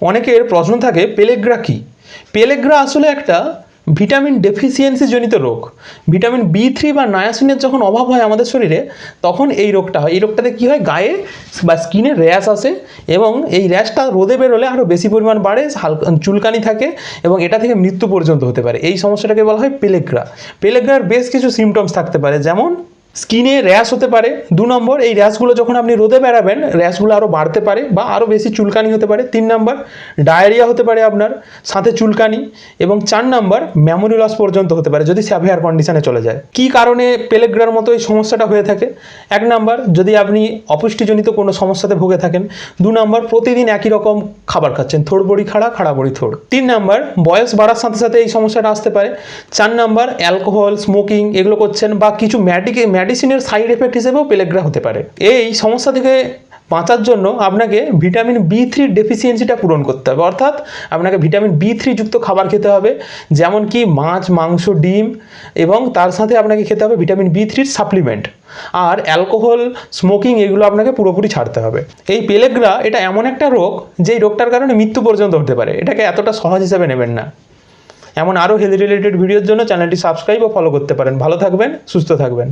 অনেকের প্রশ্ন থাকে পেলেগ্রা কি? পেলেগ্রা আসলে একটা ভিটামিন ডেফিসিয়েন্সি জনিত রোগ। ভিটামিন B3 বা নায়াসিনের যখন অভাব হয় আমাদের শরীরে, তখন এই রোগটা হয়। এই রোগটাতে কী হয়, গায়ে বা স্কিনে র্যাশ আসে, এবং এই র্যাশটা রোদে বেরোলে আরও বেশি পরিমাণ বাড়ে, হালকা চুলকানি থাকে, এবং এটা থেকে মৃত্যু পর্যন্ত হতে পারে। এই সমস্যাটাকে বলা হয় পেলেগ্রা। পেলেগ্রার বেশ কিছু সিমটমস থাকতে পারে, যেমন স্কিনে র্যাশ হতে পারে। 2 নম্বর, এই র্যাশগুলো যখন আপনি রোদে বেরাবেন, র্যাশগুলো আরও বাড়তে পারে বা আরও বেশি চুলকানি হতে পারে। 3 নম্বর, ডায়রিয়া হতে পারে আপনার, সাথে চুলকানি। এবং 4 নম্বর, মেমোরি লস পর্যন্ত হতে পারে যদি সেভিয়ার কন্ডিশনে চলে যায়। কী কারণে পেলেগ্রার মতো এই সমস্যাটা হয়ে থাকে? 1 নম্বর, যদি আপনি অপুষ্টিজনিত কোনো সমস্যাতে ভুগে থাকেন। 2 নম্বর, প্রতিদিন একই রকম খাবার খাচ্ছেন, থোড় বড়ি খাড়া, খাড়া বড়ি থোড়। 3 নম্বর, বয়স বাড়ার সাথে সাথে এই সমস্যাটা আসতে পারে। 4 নম্বর, অ্যালকোহল, স্মোকিং এগুলো করছেন, বা কিছু মেডিসিনের সাইড এফেক্ট হিসেবেও পেলেগ্রা হতে পারে। এই সমস্যা থেকে বাঁচার জন্য আপনাকে ভিটামিন B3 ডেফিসিয়েন্সিটা পূরণ করতে হবে, অর্থাৎ আপনাকে ভিটামিন B3 যুক্ত খাবার খেতে হবে, যেমন কি মাছ, মাংস, ডিম, এবং তার সাথে আপনাকে খেতে হবে ভিটামিন B3 সাপ্লিমেন্ট। আর অ্যালকোহল, স্মোকিং এগুলো আপনাকে পুরোপুরি ছাড়তে হবে। এই পেলেগ্রা এটা এমন একটা রোগ, যেই রোগটার কারণে মৃত্যু পর্যন্ত হতে পারে। এটাকে এতটা সহজ হিসেবে নেবেন না। এমন আরও হেলথ রিলেটেড ভিডিওর জন্য চ্যানেলটি সাবস্ক্রাইব ও ফলো করতে পারেন। ভালো থাকবেন, সুস্থ থাকবেন।